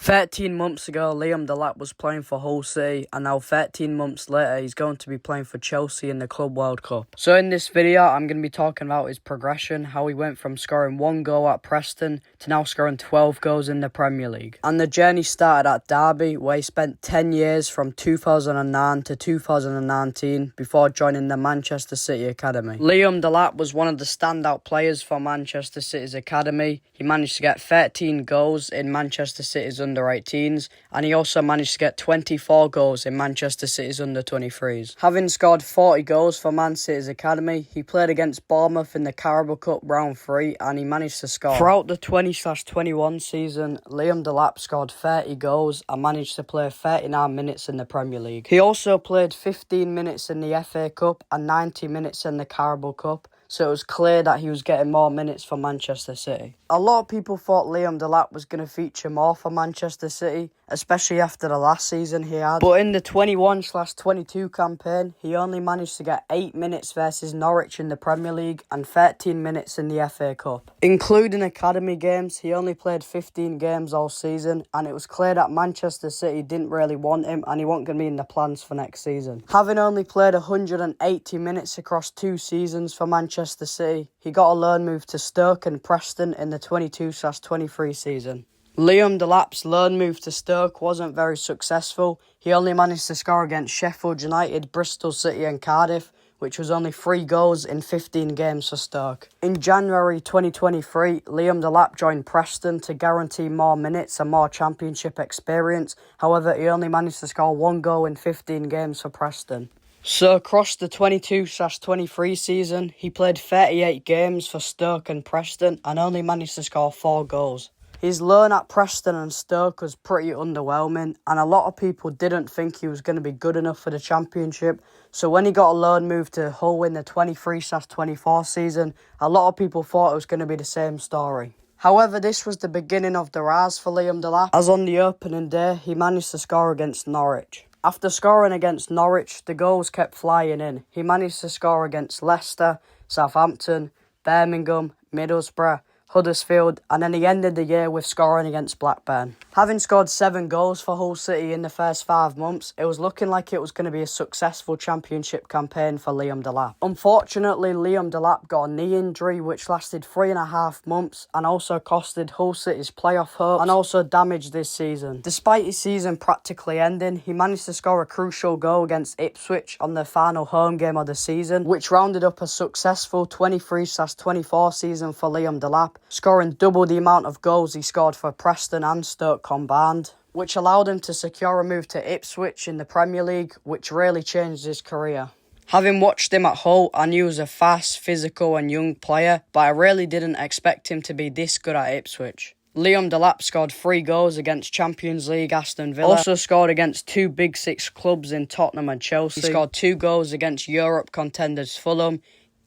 13 months ago, Liam Delap was playing for Hull City, and now 13 months later, he's going to be playing for Chelsea in the Club World Cup. So in this video, I'm going to be talking about his progression, how he went from scoring 1 goal at Preston to now scoring 12 goals in the Premier League. And the journey started at Derby, where he spent 10 years from 2009 to 2019 before joining the Manchester City Academy. Liam Delap was one of the standout players for Manchester City's Academy. He managed to get 13 goals in Manchester City's under-18s, and he also managed to get 24 goals in Manchester City's under-23s. Having scored 40 goals for Man City's academy, he played against Bournemouth in the Carabao Cup round 3, and he managed to score. Throughout the 20/21 season, Liam Delap scored 30 goals and managed to play 39 minutes in the Premier League. He also played 15 minutes in the FA Cup and 90 minutes in the Carabao Cup, so it was clear that he was getting more minutes for Manchester City. A lot of people thought Liam Delap was going to feature more for Manchester City, especially after the last season he had. But in the 21/22 campaign, he only managed to get 8 minutes versus Norwich in the Premier League and 13 minutes in the FA Cup. Including academy games, he only played 15 games all season, and it was clear that Manchester City didn't really want him and he wasn't going to be in the plans for next season. Having only played 180 minutes across 2 seasons for Manchester City, he got a loan move to Stoke and Preston in the 22/23 season. Liam Delap's loan move to Stoke wasn't very successful. He only managed to score against Sheffield United, Bristol City and Cardiff, which was only 3 goals in 15 games for Stoke. In January 2023, Liam Delap joined Preston to guarantee more minutes and more championship experience. However, he only managed to score 1 goal in 15 games for Preston. So across the 22/23 season, he played 38 games for Stoke and Preston and only managed to score 4 goals. His loan at Preston and Stoke was pretty underwhelming, and a lot of people didn't think he was going to be good enough for the Championship. So when he got a loan move to Hull in the 23/24 season, a lot of people thought it was going to be the same story. However, this was the beginning of the rise for Liam Delap, as on the opening day, he managed to score against Norwich. After scoring against Norwich, the goals kept flying in. He managed to score against Leicester, Southampton, Birmingham, Middlesbrough, Huddersfield, and then he ended the year with scoring against Blackburn. Having scored 7 goals for Hull City in the first 5 months, it was looking like it was going to be a successful championship campaign for Liam Delap. Unfortunately, Liam Delap got a knee injury which lasted 3.5 months and also costed Hull City's playoff hopes and also damaged this season. Despite his season practically ending, he managed to score a crucial goal against Ipswich on the final home game of the season, which rounded up a successful 23/24 season for Liam Delap, scoring double the amount of goals he scored for Preston and Stoke combined, which allowed him to secure a move to Ipswich in the Premier League, which really changed his career. Having watched him at Hull, I knew he was a fast, physical and young player, but I really didn't expect him to be this good at Ipswich. Liam Delap scored 3 goals against Champions League Aston Villa, also scored against 2 Big Six clubs in Tottenham and Chelsea. He scored 2 goals against Europe contenders Fulham,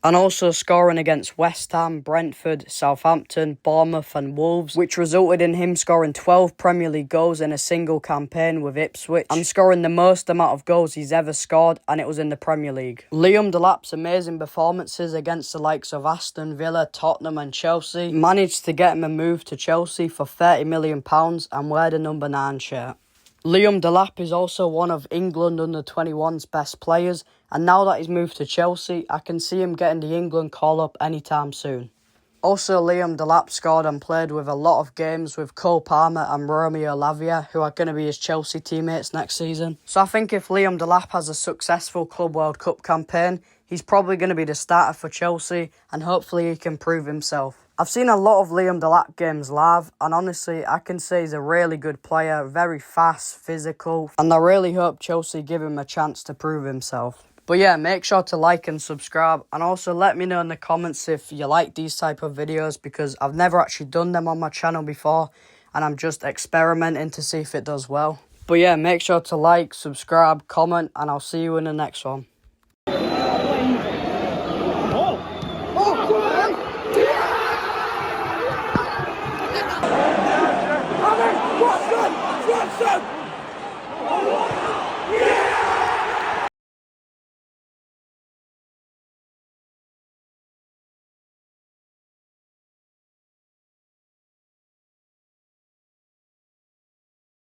and also scoring against West Ham, Brentford, Southampton, Bournemouth and Wolves, which resulted in him scoring 12 Premier League goals in a single campaign with Ipswich and scoring the most amount of goals he's ever scored, and it was in the Premier League. Liam Delap's amazing performances against the likes of Aston Villa, Tottenham and Chelsea managed to get him a move to Chelsea for £30 million and wear the number 9 shirt. Liam Delap is also one of England under-21's best players, and now that he's moved to Chelsea, I can see him getting the England call-up anytime soon. Also, Liam Delap scored and played with a lot of games with Cole Palmer and Romeo Lavia, who are going to be his Chelsea teammates next season. So I think if Liam Delap has a successful Club World Cup campaign, he's probably going to be the starter for Chelsea, and hopefully he can prove himself. I've seen a lot of Liam Delap games live, and honestly, I can say he's a really good player, very fast, physical, and I really hope Chelsea give him a chance to prove himself. But yeah, make sure to like and subscribe, and also let me know in the comments if you like these type of videos, because I've never actually done them on my channel before, and I'm just experimenting to see if it does well. But yeah, make sure to like, subscribe, comment, and I'll see you in the next one. Watson!